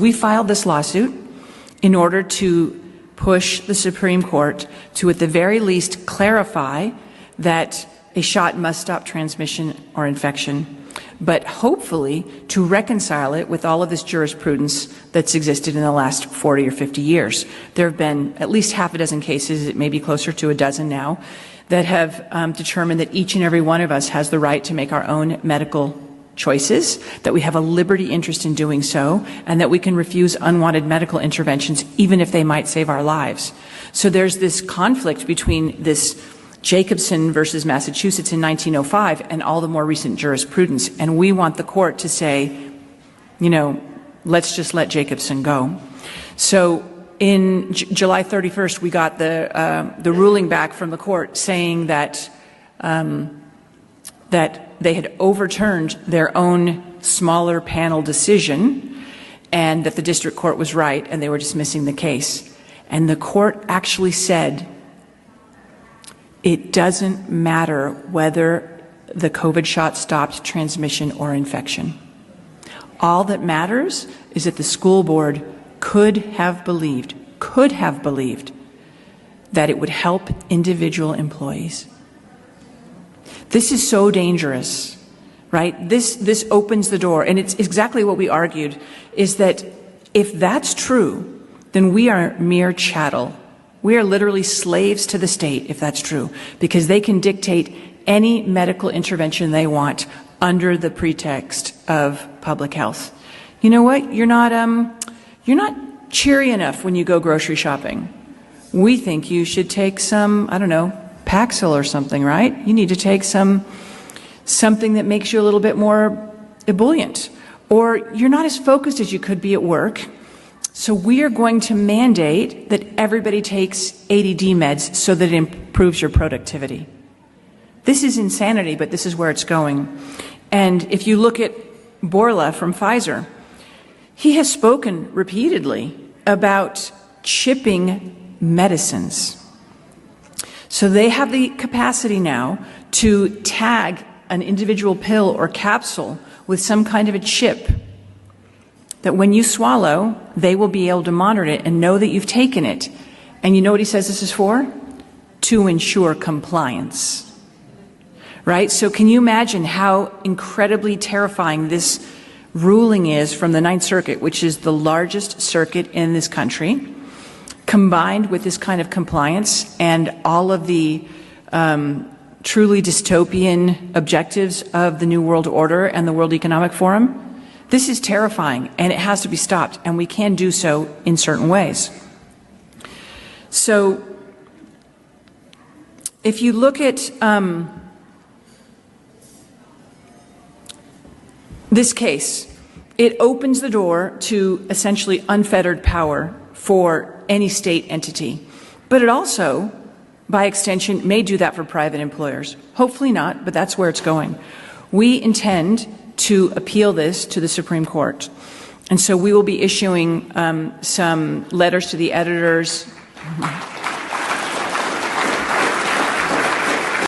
We filed this lawsuit in order to push the Supreme Court to, at the very least, clarify that a shot must stop transmission or infection, but hopefully to reconcile it with all of this jurisprudence that's existed in the last 40 or 50 years. There have been at least half a dozen cases, it may be closer to a dozen now, that have determined that each and every one of us has the right to make our own medical choices, that we have a liberty interest in doing so, and that we can refuse unwanted medical interventions even if they might save our lives. So there's this conflict between this Jacobson versus Massachusetts in 1905 and all the more recent jurisprudence, and we want the court to say, you know, let's just let Jacobson go. So in July 31st, we got the ruling back from the court saying that that they had overturned their own smaller panel decision and that the district court was right and they were dismissing the case. And the court actually said, it doesn't matter whether the COVID shot stopped transmission or infection. All that matters is that the school board could have believed that it would help individual employees. This is so dangerous, right? This opens the door, and it's exactly what we argued, is that if that's true, then we are mere chattel. We are literally slaves to the state, if that's true, because they can dictate any medical intervention they want under the pretext of public health. You know what? You're not cheery enough when you go grocery shopping. We think you should take some, I don't know, Paxil or something, right? You need to take something that makes you a little bit more ebullient. Or you're not as focused as you could be at work. So we are going to mandate that everybody takes ADD meds so that it improves your productivity. This is insanity, but this is where it's going. And if you look at Borla from Pfizer, he has spoken repeatedly about chipping medicines. So they have the capacity now to tag an individual pill or capsule with some kind of a chip that when you swallow, they will be able to monitor it and know that you've taken it. And you know what he says this is for? To ensure compliance. Right? So can you imagine how incredibly terrifying this ruling is from the Ninth Circuit, which is the largest circuit in this country, combined with this kind of compliance and all of the truly dystopian objectives of the New World Order and the World Economic Forum? This is terrifying, and it has to be stopped, and we can do so in certain ways. So if you look at this case, it opens the door to essentially unfettered power for any state entity. But it also, by extension, may do that for private employers. Hopefully not, but that's where it's going. We intend to appeal this to the Supreme Court. And so we will be issuing some letters to the editors.